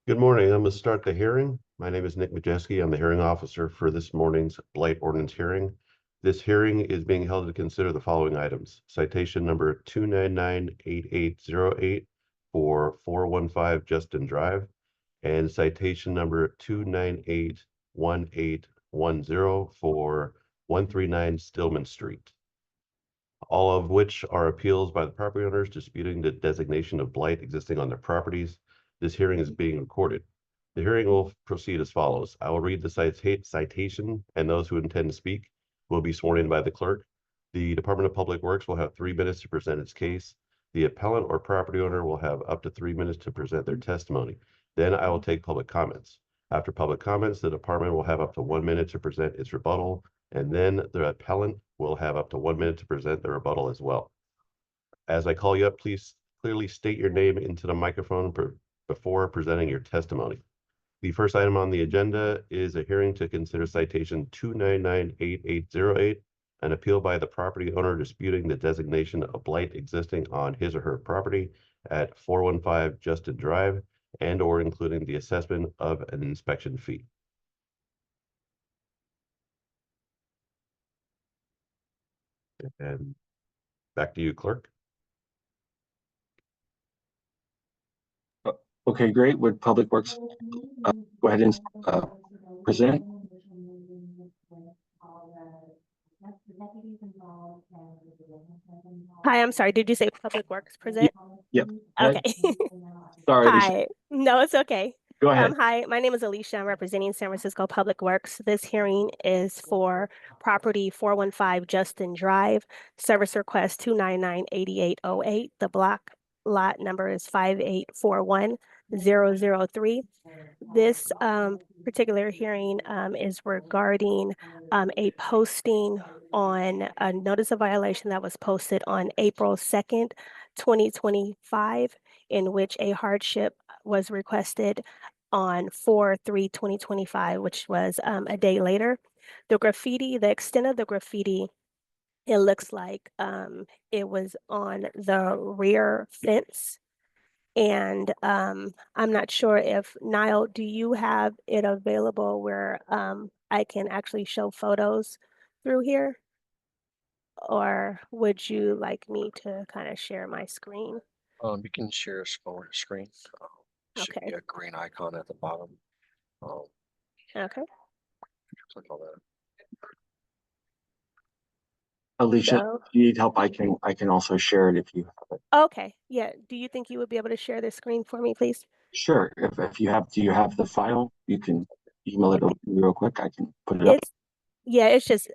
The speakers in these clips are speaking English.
Good morning. I'm going to start the hearing. My name is Nick Majeski. I'm the hearing officer for this morning's blight ordinance hearing. This hearing is being held to consider the following items. Citation number 2998808 for 415 Justin Drive and citation number 2981810 for 139 Stillman Street. All of which are appeals by the property owners disputing the designation of blight existing on their properties. This hearing is being recorded. The hearing will proceed as follows. I will read the citation, and those who intend to speak will be sworn in by the clerk. The Department of Public Works will have 3 minutes to present its case. The appellant or property owner will have up to 3 minutes to present their testimony. Then I will take public comments. After public comments, the department will have up to 1 minute to present its rebuttal, and then the appellant will have up to 1 minute to present the rebuttal as well. As I call you up, please clearly state your name into the microphone before presenting your testimony. The first item on the agenda is a hearing to consider citation 2998808, an appeal by the property owner disputing the designation of blight existing on his or her property at 415 Justin Drive and or including the assessment of an inspection fee. And back to you, clerk. Okay, great. Would Public Works go ahead and present? Hi, I'm sorry. Did you say Public Works present? Yep. Okay. Sorry. Hi. No, it's okay. Go ahead. Hi, my name is Alicia. I'm representing San Francisco Public Works. This hearing is for property 415 Justin Drive, service request 2998808. The block lot number is 5841003. This particular hearing is regarding a posting on a notice of violation that was posted on April 2nd, 2025, in which a hardship was requested on 4/3/2025, which was a day later. The graffiti, the extent of the graffiti, it looks like it was on the rear fence. And I'm not sure if, Niall, do you have it available where I can actually show photos through here? Or would you like me to kind of share my screen? You can share a smaller screen. Should be Okay. a green icon at the bottom. Okay. Click on that. Alicia, So, if you need help, I can also share it if you have it. okay. Yeah. Do you think you would be able to share the screen for me, please? Sure. If you have, do you have the file? You can email it over real quick. I can put it up. It's just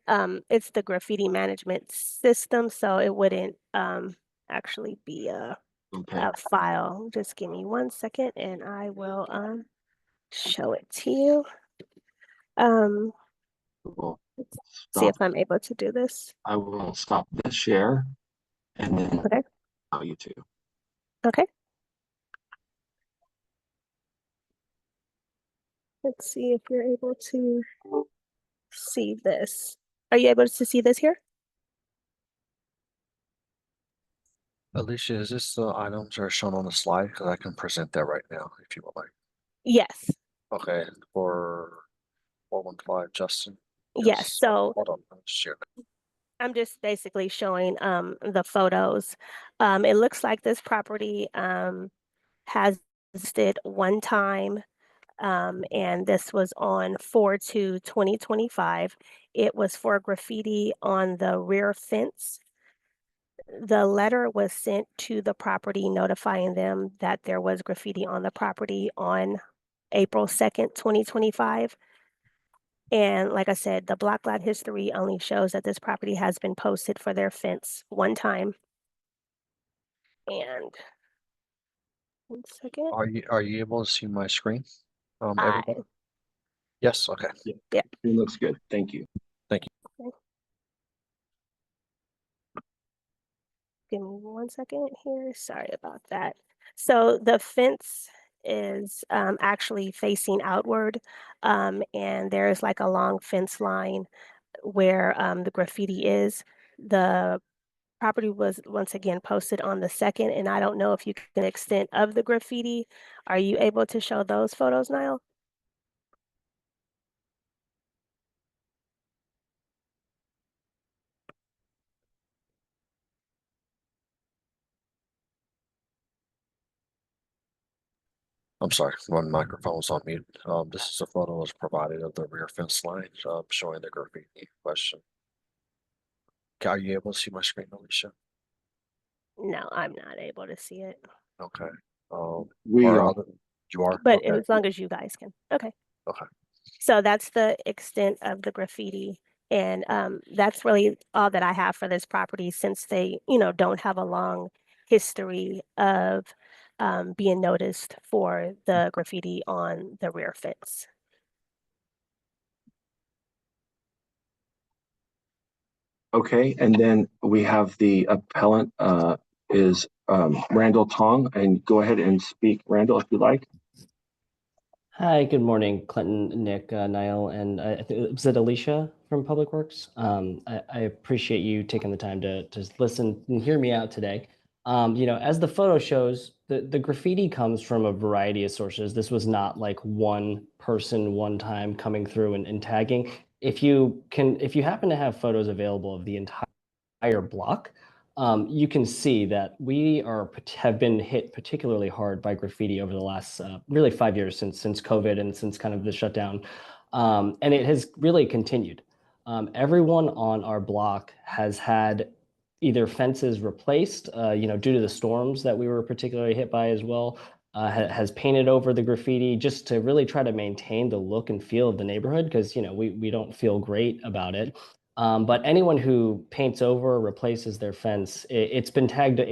it's the graffiti management system, so it wouldn't actually be a file. Just give me 1 second and I will show it to you. We'll See if I'm able to do this. I will stop the share and then allow you to. Okay. Let's see if you're able to see this. Are you able to see this here? Alicia, is this the items that are shown on the slide? Because I can present that right now if you would like. Yes. Okay, for 415 Justin. Yes. So hold on, let me share that. I'm just basically showing the photos. It looks like this property has existed one time, and this was on 4/2/2025. It was for graffiti on the rear fence. The letter was sent to the property notifying them that there was graffiti on the property on April 2nd, 2025. And like I said, the block lot history only shows that this property has been posted for their fence one time. And 1 second. Are you able to see my screen? Everybody? Yes, okay. Yeah. It looks good. Thank you. Thank you. Okay. Give me 1 second here. Sorry about that. So the fence is actually facing outward, and there's like a long fence line where the graffiti is. The property was once again posted on the 2nd, and I don't know if you can extent of the graffiti. Are you able to show those photos, Niall? I'm sorry, one microphone was on mute. This is a photo was provided of the rear fence line, showing the graffiti in question. Are you able to see my screen, Alicia? No, I'm not able to see it, Okay. We or are. other, you are? but Okay. as long as you guys can. Okay. Okay. So that's the extent of the graffiti. And that's really all that I have for this property since they, don't have a long history of being noticed for the graffiti on the rear fence. Okay, and then we have the appellant is Randall Tong, and go ahead and speak, Randall, if you like. Hi, good morning, Clinton, Nick, Niall, and was it Alicia from Public Works? I appreciate you taking the time to listen and hear me out today. As the photo shows, the graffiti comes from a variety of sources. This was not like one person, one time coming through and tagging. If you happen to have photos available of the entire block, you can see that we have been hit particularly hard by graffiti over the last really 5 years since COVID and since kind of the shutdown, and it has really continued. Everyone on our block has had either fences replaced, due to the storms that we were particularly hit by as well. Has painted over the graffiti just to really try to maintain the look and feel of the neighborhood because we don't feel great about it. But anyone who paints over or replaces their fence, it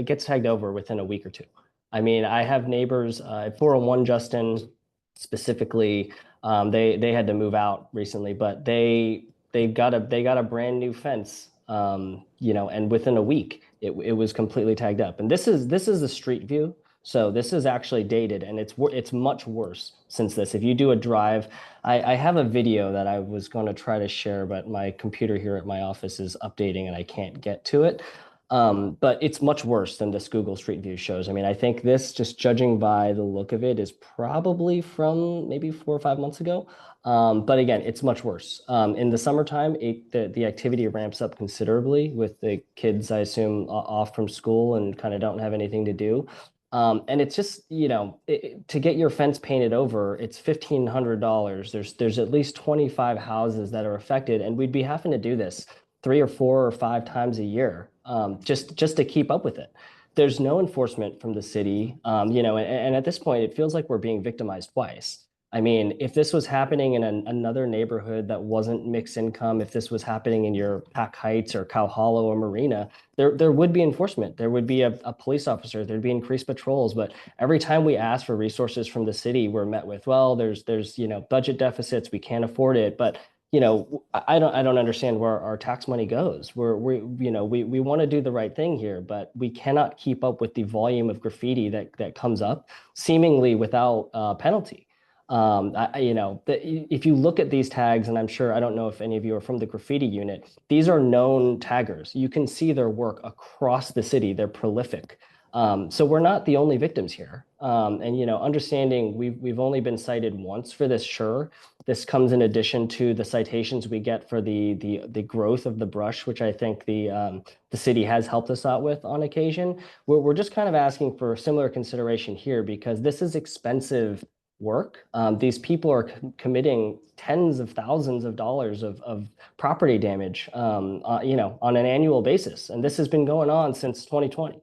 gets tagged over within a week or two. I mean, I have neighbors at 401 Justin specifically. They had to move out recently, but they got a brand new fence. And within a week, it was completely tagged up. And this is the street view. So this is actually dated, and it's much worse since this. If you do a drive, I have a video that I was going to try to share, but my computer here at my office is updating and I can't get to it. But it's much worse than this Google Street View shows. I mean, I think this, just judging by the look of it, is probably from maybe 4 or 5 months ago. But again, it's much worse. In the summertime, the activity ramps up considerably with the kids, I assume, off from school and kind of don't have anything to do. And it's just, to get your fence painted over, it's $1,500. There's at least 25 houses that are affected, and we'd be having to do this 3 or 4 or 5 times a year, just to keep up with it. There's no enforcement from the city, and at this point, it feels like we're being victimized twice. I mean, if this was happening in another neighborhood that wasn't mixed income, if this was happening in your Pack Heights or Cow Hollow or Marina, there would be enforcement. There would be a police officer. There'd be increased patrols. But every time we ask for resources from the city, we're met with, well, there's budget deficits. We can't afford it. But I don't understand where our tax money goes. We want to do the right thing here, but we cannot keep up with the volume of graffiti that comes up seemingly without penalty. If you look at these tags, and I'm sure, I don't know if any of you are from the graffiti unit, these are known taggers. You can see their work across the city. They're prolific. So we're not the only victims here. Understanding we've only been cited once for this, sure. This comes in addition to the citations we get for the growth of the brush, which I think the city has helped us out with on occasion. We're just kind of asking for similar consideration here because this is expensive work. These people are committing tens of thousands of dollars of property damage, on an annual basis, and this has been going on since 2020.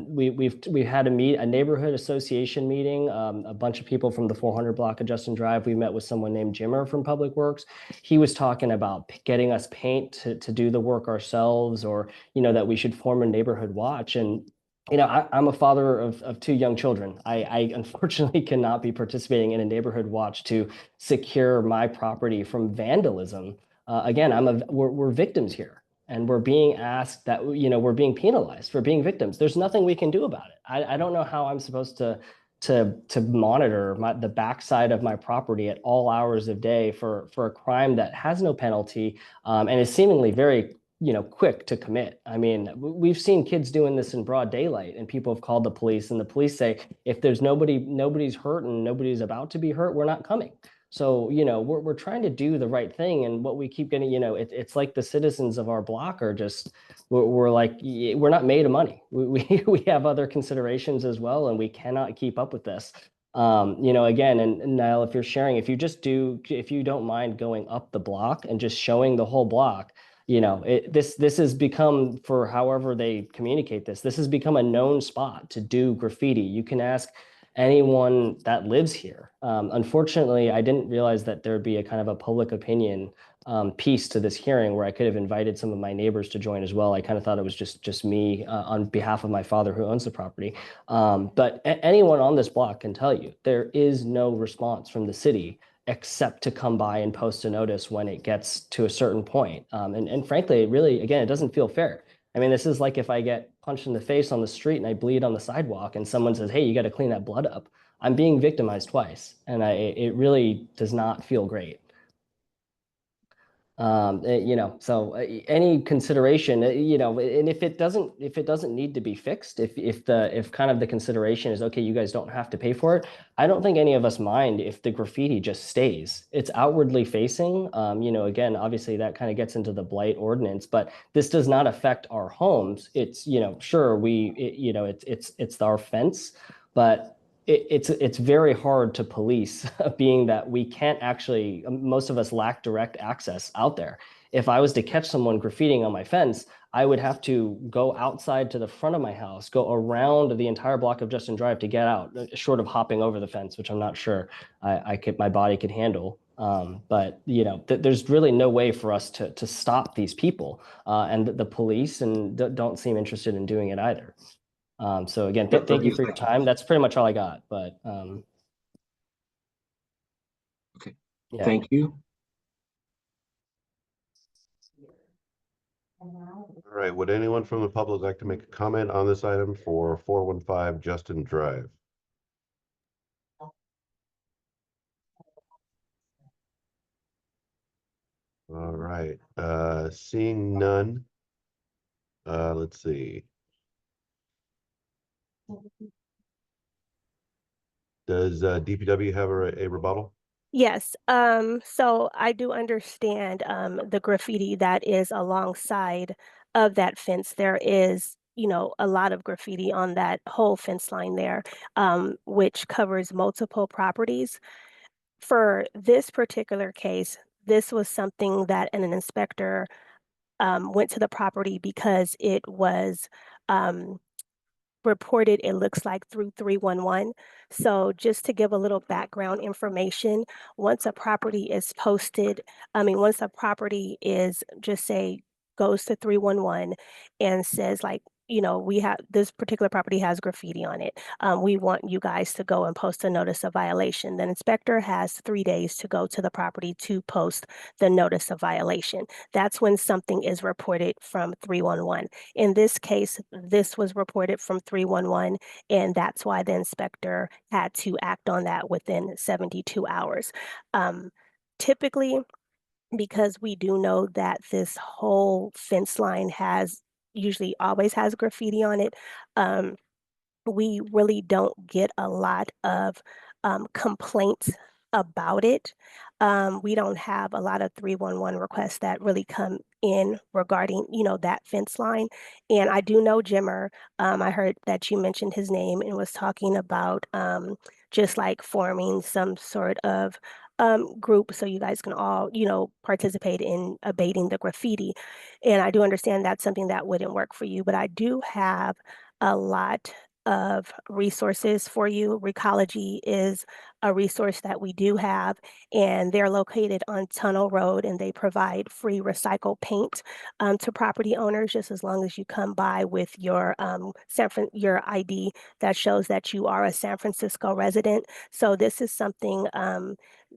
We've had a neighborhood association meeting. A bunch of people from the 400 block of Justin Drive. We met with someone named Jimmer from Public Works. He was talking about getting us paint to do the work ourselves, or that we should form a neighborhood watch. And I'm a father of 2 young children. I unfortunately cannot be participating in a neighborhood watch to secure my property from vandalism. Again, we're victims here, and we're being asked that, we're being penalized for being victims. There's nothing we can do about it. I don't know how I'm supposed to monitor the backside of my property at all hours of day for a crime that has no penalty, and is seemingly very quick to commit. I mean, we've seen kids doing this in broad daylight, and people have called the police, and the police say, if there's nobody's hurt and nobody's about to be hurt, we're not coming. So, we're trying to do the right thing. And what we keep getting, it's like the citizens of our block are just, we're like, we're not made of money. We have other considerations as well, and we cannot keep up with this. Again, and Niall, if you're sharing, if you don't mind going up the block and just showing the whole block, this has become, for however they communicate this has become a known spot to do graffiti. You can ask anyone that lives here. Unfortunately, I didn't realize that there'd be a kind of a public opinion piece to this hearing where I could have invited some of my neighbors to join as well. I kind of thought it was just me on behalf of my father who owns the property. But anyone on this block can tell you there is no response from the city except to come by and post a notice when it gets to a certain point. And frankly, it really, again, it doesn't feel fair. I mean, this is like if I get punched in the face on the street and I bleed on the sidewalk and someone says, hey, you got to clean that blood up. I'm being victimized twice. And it really does not feel great. So any consideration, and if it doesn't need to be fixed, if kind of the consideration is, okay, you guys don't have to pay for it, I don't think any of us mind if the graffiti just stays. It's outwardly facing, again, obviously that kind of gets into the blight ordinance, but this does not affect our homes. It's, sure, it's our fence, but it's very hard to police, being that we can't actually, most of us lack direct access out there. If I was to catch someone graffitiing on my fence, I would have to go outside to the front of my house, go around the entire block of Justin Drive to get out, short of hopping over the fence, which I'm not sure my body could handle. But there's really no way for us to stop these people, and the police don't seem interested in doing it either. So again, thank you for your time. That's pretty much all I got, but Okay. yeah. Thank you. All right, would anyone from the public like to make a comment on this item for 415 Justin Drive? All right, seeing none. Let's see. Does DPW have a rebuttal? Yes, so I do understand the graffiti that is alongside of that fence. There is, a lot of graffiti on that whole fence line there, which covers multiple properties. For this particular case, this was something that an inspector went to the property because it was reported, it looks like, through 311. So just to give a little background information, once a property is posted, once a property is, just say, goes to 311 and says, like, we have this particular property has graffiti on it. We want you guys to go and post a notice of violation. The inspector has 3 days to go to the property to post the notice of violation. That's when something is reported from 311. In this case, this was reported from 311, and that's why the inspector had to act on that within 72 hours. Typically, because we do know that this whole fence line usually always has graffiti on it, we really don't get a lot of complaints about it. We don't have a lot of 311 requests that really come in regarding, that fence line. And I do know Jimmer. I heard that you mentioned his name and was talking about just like forming some sort of group so you guys can all, participate in abating the graffiti. And I do understand that's something that wouldn't work for you, but I do have a lot of resources for you. Recology is a resource that we do have, and they're located on Tunnel Road, and they provide free recycled paint to property owners, just as long as you come by with your your ID that shows that you are a San Francisco resident. So this is something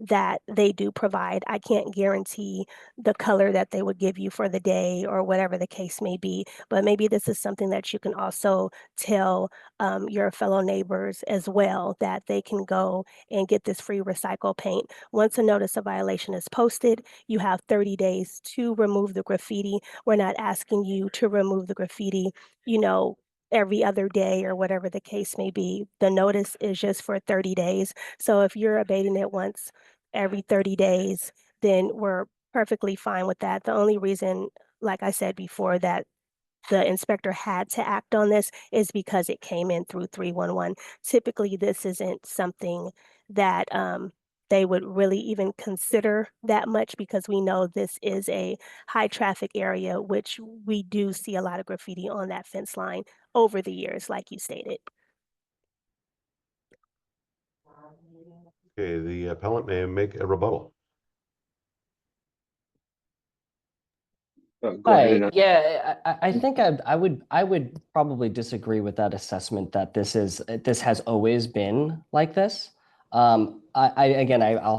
that they do provide. I can't guarantee the color that they would give you for the day or whatever the case may be, but maybe this is something that you can also tell your fellow neighbors as well, that they can go and get this free recycle paint. Once a notice of violation is posted, you have 30 days to remove the graffiti. We're not asking you to remove the graffiti, you know, every other day or whatever the case may be. The notice is just for 30 days. So if you're abating it once every 30 days, then we're perfectly fine with that. The only reason, like I said before, that the inspector had to act on this is because it came in through 311. Typically, this isn't something that they would really even consider that much because we know this is a high traffic area, which we do see a lot of graffiti on that fence line over the years, like you stated. Okay, the appellant may make a rebuttal. Go ahead Hi, and, yeah, I think I would probably disagree with that assessment that this has always been like this. I'll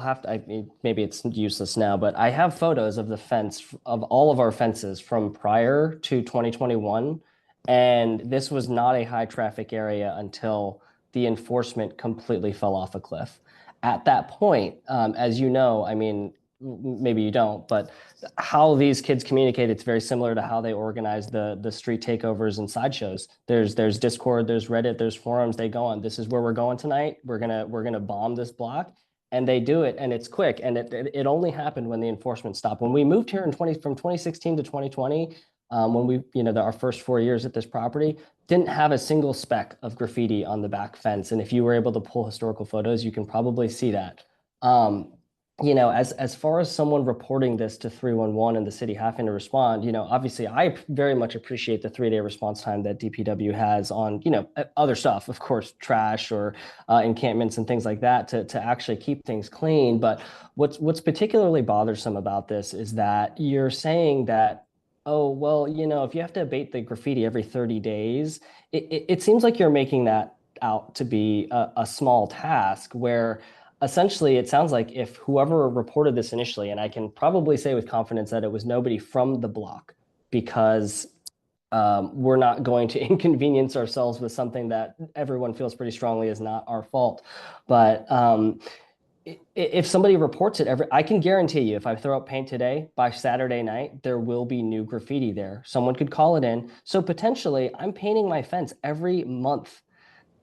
have to, maybe it's useless now, but I have photos of the fence of all of our fences from prior to 2021, and this was not a high traffic area until the enforcement completely fell off a cliff. At that point, as you know, I mean, maybe you don't, but how these kids communicate, it's very similar to how they organize the street takeovers and sideshows. There's Discord, there's Reddit, there's forums. They go on, this is where we're going tonight. We're gonna bomb this block, and they do it, and it's quick. And it only happened when the enforcement stopped. When we moved here from 2016 to 2020, when we our first 4 years at this property, didn't have a single speck of graffiti on the back fence. And if you were able to pull historical photos, you can probably see that. As far as someone reporting this to 311 and the city having to respond, obviously I very much appreciate the 3-day response time that DPW has on, other stuff, of course, trash or encampments and things like that to actually keep things clean. But what's particularly bothersome about this is that you're saying that, oh, well, if you have to abate the graffiti every 30 days, it seems like you're making that out to be a small task where essentially it sounds like if whoever reported this initially, and I can probably say with confidence that it was nobody from the block, because we're not going to inconvenience ourselves with something that everyone feels pretty strongly is not our fault. But if somebody reports it I can guarantee you, if I throw up paint today, by Saturday night, there will be new graffiti there. Someone could call it in. So potentially I'm painting my fence every month.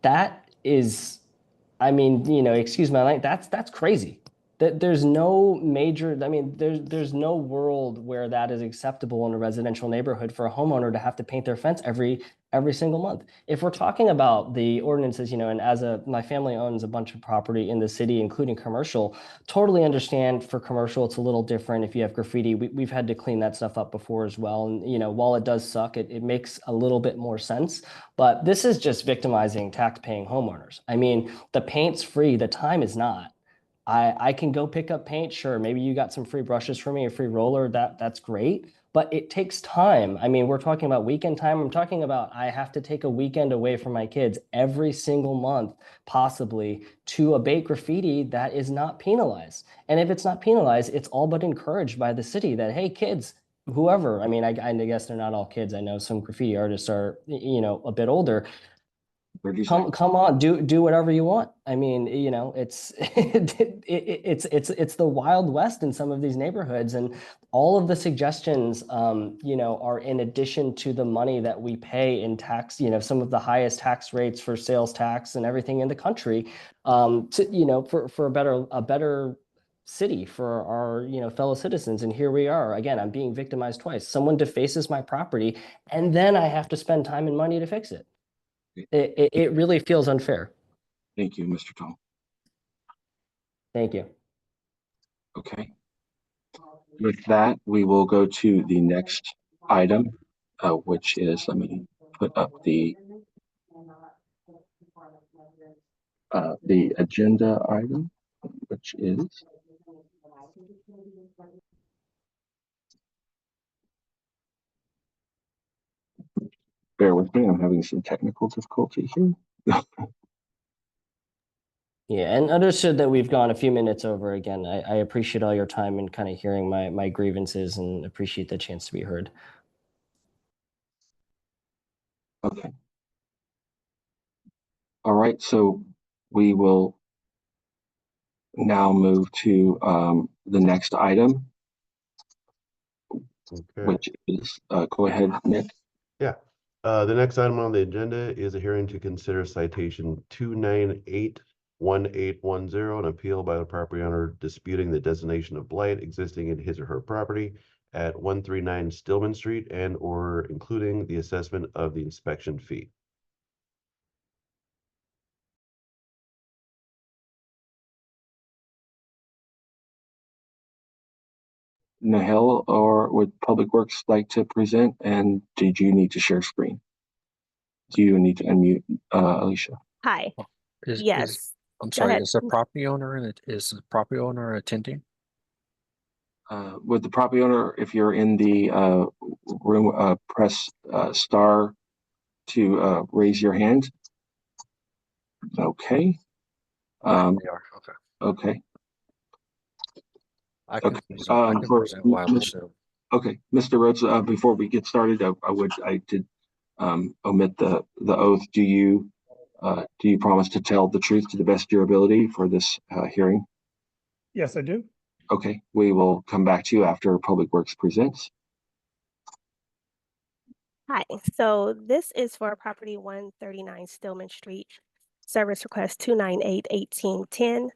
That is, I mean, excuse my language, that's crazy. There's no major, I mean, there's no world where that is acceptable in a residential neighborhood for a homeowner to have to paint their fence every single month. If we're talking about the ordinances, and my family owns a bunch of property in the city, including commercial, totally understand for commercial, it's a little different. If you have graffiti, we've had to clean that stuff up before as well. And, while it does suck, it makes a little bit more sense. But this is just victimizing tax-paying homeowners. I mean, the paint's free, the time is not. I can go pick up paint, sure. Maybe you got some free brushes for me, a free roller, that's great. But it takes time. I mean, we're talking about weekend time. I'm talking about I have to take a weekend away from my kids every single month, possibly, to abate graffiti that is not penalized. And if it's not penalized, it's all but encouraged by the city that, hey, kids, whoever, I mean, I guess they're not all kids. I know some graffiti artists are, a bit older. Come on, do whatever you want. I mean, it's it's the Wild West in some of these neighborhoods, and all of the suggestions, are in addition to the money that we pay in tax. Some of the highest tax rates for sales tax and everything in the country, for a better city for our fellow citizens. And here we are again. I'm being victimized twice. Someone defaces my property, and then I have to spend time and money to fix it. It really feels unfair. thank you, Mr. Tong. Thank you. Okay. With that, we will go to the next item, which is, let me put up the agenda item, which is bear with me, I'm having some technical difficulty here. Yeah, and understood that we've gone a few minutes over again. I appreciate all your time and kind of hearing my grievances and appreciate the chance to be heard. Okay. All right, so we will now move to the next item, Okay. which is, go ahead, Nick. Yeah. The next item on the agenda is a hearing to consider citation 2981810, an appeal by the property owner disputing the designation of blight existing in his or her property at 139 Stillman Street and or including the assessment of the inspection fee. Nahel, or would Public Works like to present? And did you need to share screen? Do you need to unmute, Alicia? Hi, Is yes, I'm go sorry, ahead. is the property owner and is the property owner attending? Would the property owner, if you're in the room, press star to raise your hand? Okay. Yeah, they are. Okay. Okay. I can Okay. present, I can For- present while Alicia. Okay, Mr. Rhodes, before we get started, I did omit the oath. Do you promise to tell the truth to the best of your ability for this hearing? Yes, I do. Okay, we will come back to you after Public Works presents. Hi, so this is for property 139 Stillman Street, service request 298-1810.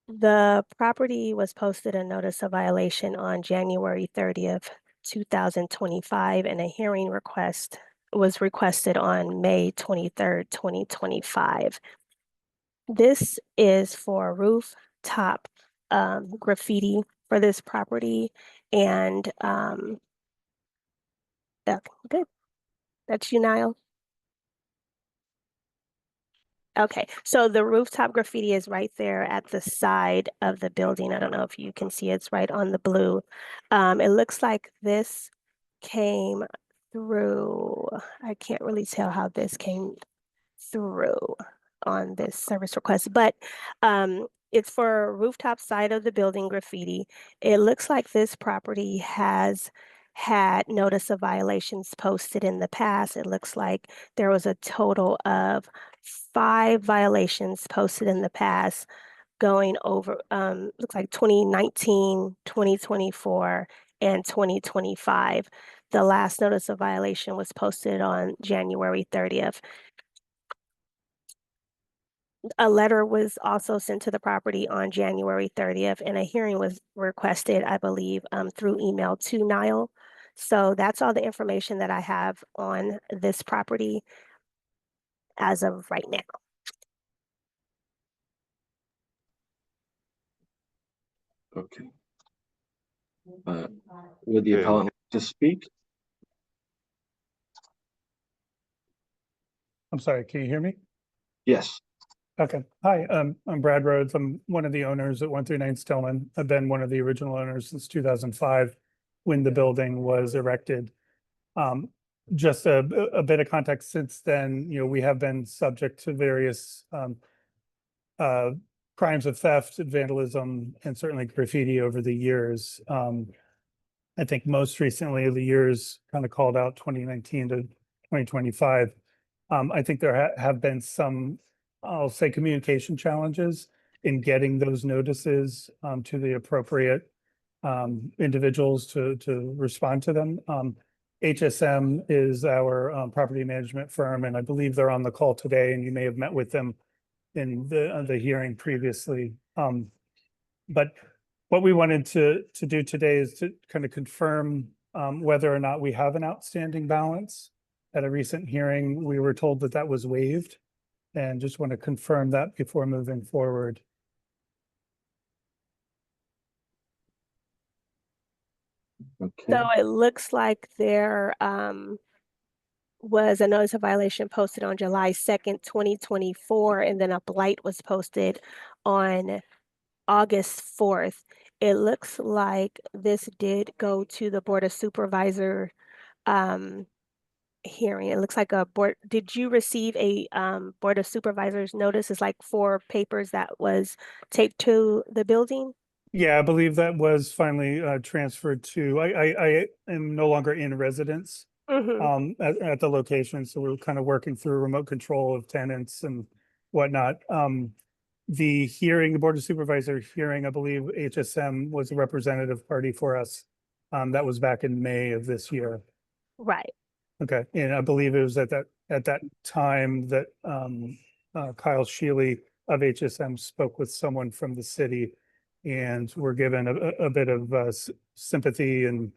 The property was posted a notice of violation on January 30th, 2025, and a hearing request was requested on May 23rd, 2025. This is for rooftop graffiti for this property, and good. That's you, Niall. Okay, so the rooftop graffiti is right there at the side of the building. I don't know if you can see it's right on the blue. It looks like this came through. I can't really tell how this came through on this service request, but it's for rooftop side of the building graffiti. It looks like this property has had notice of violations posted in the past. It looks like there was a total of 5 violations posted in the past going over, looks like 2019, 2024, and 2025. The last notice of violation was posted on January 30th. A letter was also sent to the property on January 30th, and a hearing was requested, I believe, through email to Niall. So that's all the information that I have on this property as of right now. Okay. Would the Okay. appellant like to speak? I'm sorry, can you hear me? Yes. Okay. Hi, I'm Brad Rhodes. I'm one of the owners at 139 Stillman. I've been one of the original owners since 2005 when the building was erected. Just a bit of context since then, we have been subject to various crimes of theft, vandalism, and certainly graffiti over the years. I think most recently the years kind of called out 2019 to 2025. I think there have been some, I'll say, communication challenges in getting those notices to the appropriate individuals to respond to them. HSM is our property management firm, and I believe they're on the call today, and you may have met with them in the hearing previously. But what we wanted to do today is to kind of confirm whether or not we have an outstanding balance. At a recent hearing, we were told that that was waived, and just want to confirm that before moving forward. Okay. So it looks like there was a notice of violation posted on July 2nd, 2024, and then a blight was posted on August 4th. It looks like this did go to the Board of Supervisor hearing. It looks like a board. Did you receive a Board of Supervisors notice? It's like 4 papers that was taped to the building. Yeah, I believe that was finally transferred to, I am no longer in residence at the location. So we're kind of working through remote control of tenants and whatnot. the hearing, the Board of Supervisor hearing, I believe HSM was a representative party for us. That was back in May of this year. Right. Okay, and I believe it was at that time that Kyle Shealy of HSM spoke with someone from the city and were given a bit of sympathy and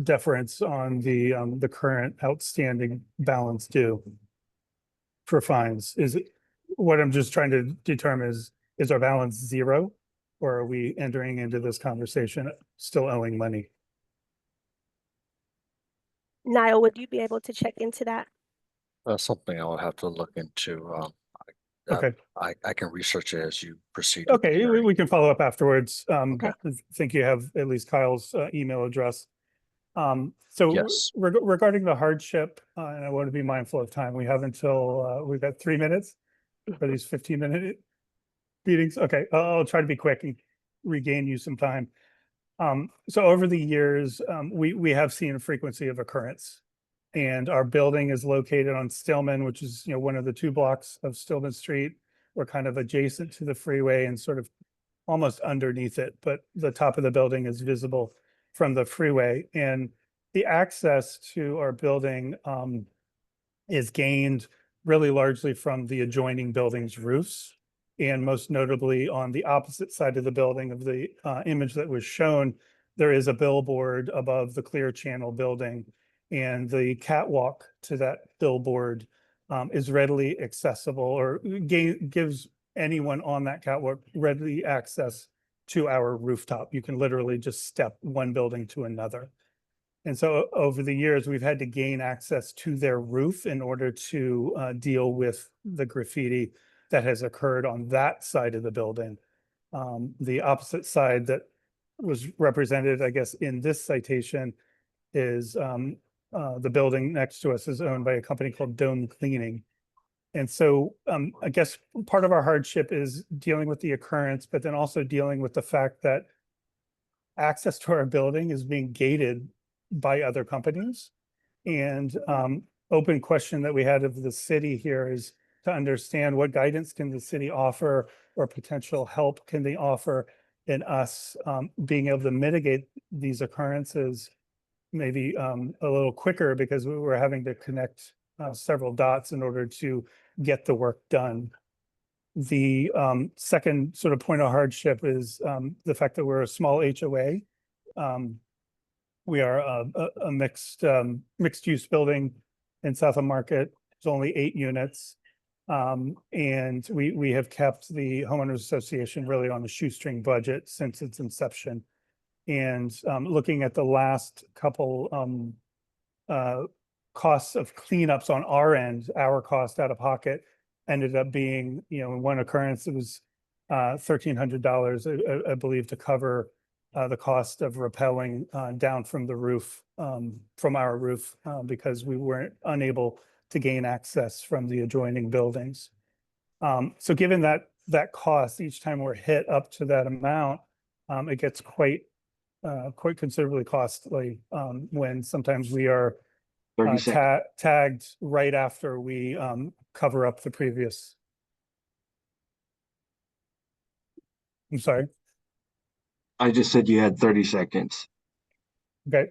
deference on the current outstanding balance due for fines. Is it, what I'm just trying to determine is our balance zero? Or are we entering into this conversation still owing money? Niall, would you be able to check into that? Something I would have to look into. Okay, I can research it as you proceed. with the okay, hearing. we can follow up afterwards. Okay. I think you have at least Kyle's email address. So Yes. regarding the hardship, and I want to be mindful of time, we have until, we've got 3 minutes for these 15-minute meetings. Okay, I'll try to be quick and regain you some time. So over the years, we have seen a frequency of occurrence. And our building is located on Stillman, which is, one of the 2 blocks of Stillman Street. We're kind of adjacent to the freeway and sort of almost underneath it, but the top of the building is visible from the freeway. And the access to our building is gained really largely from the adjoining building's roofs. And most notably on the opposite side of the building of the image that was shown, there is a billboard above the Clear Channel building. And the catwalk to that billboard is readily accessible, or gives anyone on that catwalk readily access to our rooftop. You can literally just step one building to another. And so over the years, we've had to gain access to their roof in order to deal with the graffiti that has occurred on that side of the building. The opposite side that was represented, I guess, in this citation is the building next to us is owned by a company called Dome Cleaning. And so I guess part of our hardship is dealing with the occurrence, but then also dealing with the fact that access to our building is being gated by other companies. And open question that we had of the city here is to understand what guidance can the city offer, or potential help can they offer in us being able to mitigate these occurrences maybe a little quicker, because we were having to connect several dots in order to get the work done. The second sort of point of hardship is the fact that we're a small HOA. We are a mixed use building in South of Market. There's only 8 units. And we have kept the homeowners association really on a shoestring budget since its inception. And looking at the last couple costs of cleanups on our end, our cost out of pocket ended up being, in one occurrence, it was $1,300, I believe, to cover the cost of rappelling down from the roof, from our roof, because we weren't unable to gain access from the adjoining buildings. So given that cost, each time we're hit up to that amount, it gets quite considerably costly when sometimes we are 30 seconds. tagged right after we cover up the previous. I'm sorry. I just said you had 30 seconds. Okay.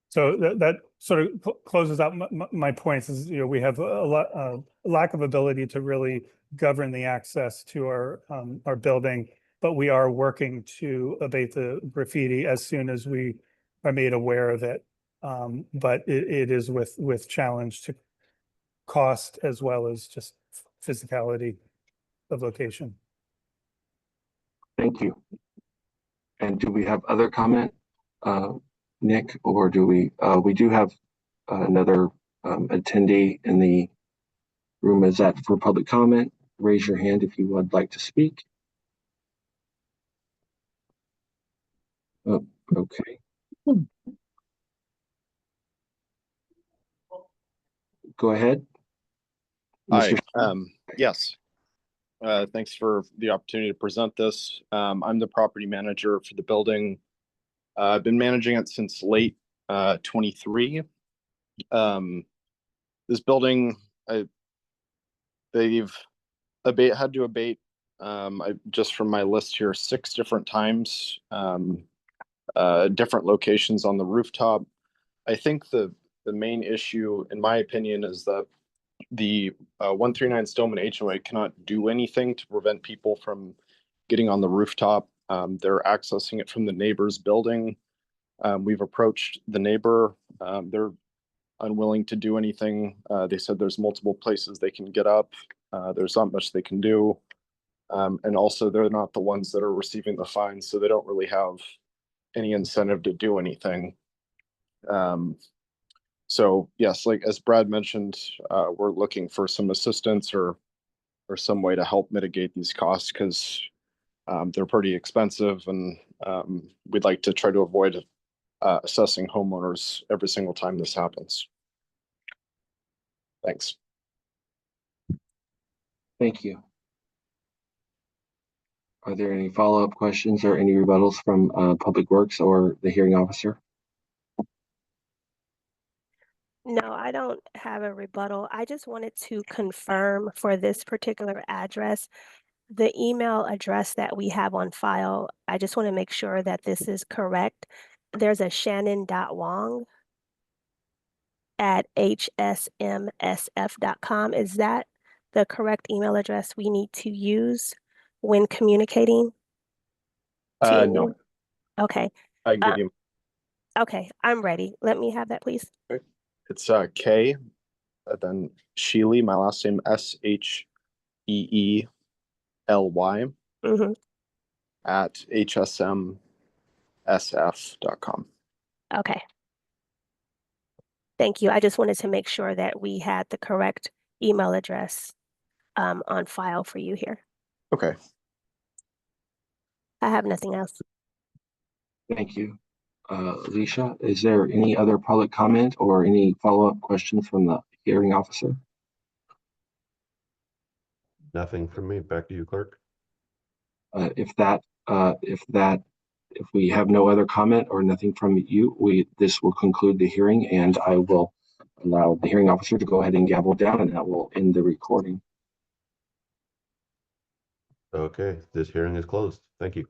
So that sort of closes out my points. Is, we have a lack of ability to really govern the access to our building, but we are working to abate the graffiti as soon as we are made aware of it. But it is with challenge to cost as well as just physicality of location. Thank you. And do we have other comment, Nick, or do we do have another attendee in the room? Is that for public comment? Raise your hand if you would like to speak. Oh, okay. Go ahead. Hi, Mr. yes. Thanks for the opportunity to present this. I'm the property manager for the building. I've been managing it since late 23. This building, they've had to abate, I just from my list here, 6 different times, different locations on the rooftop. I think the main issue, in my opinion, is that the 139 Stillman HOA cannot do anything to prevent people from getting on the rooftop. They're accessing it from the neighbor's building. We've approached the neighbor. They're unwilling to do anything. They said there's multiple places they can get up. There's not much they can do. And also they're not the ones that are receiving the fines, so they don't really have any incentive to do anything. So yes, like as Brad mentioned, we're looking for some assistance or some way to help mitigate these costs because they're pretty expensive, and we'd like to try to avoid assessing homeowners every single time this happens. Thanks. Thank you. Are there any follow-up questions or any rebuttals from Public Works or the hearing officer? No, I don't have a rebuttal. I just wanted to confirm for this particular address, the email address that we have on file. I just want to make sure that this is correct. There's a shannon.wong at hsmsf.com. Is that the correct email address we need to use when communicating to No, anyone? Okay. I can give you. Okay, I'm ready. Let me have that, please. It's K, then Sheely, my last name SHEELY Mm-hmm. at hsmsf.com. Okay. Thank you. I just wanted to make sure that we had the correct email address on file for you here. Okay. I have nothing else. Thank you. Alicia, is there any other public comment or any follow-up questions from the hearing officer? Nothing from me. Back to you, clerk. If we have no other comment or nothing from you, this will conclude the hearing, and I will allow the hearing officer to go ahead and gavel down, and that will end the recording. Okay, this hearing is closed. Thank you.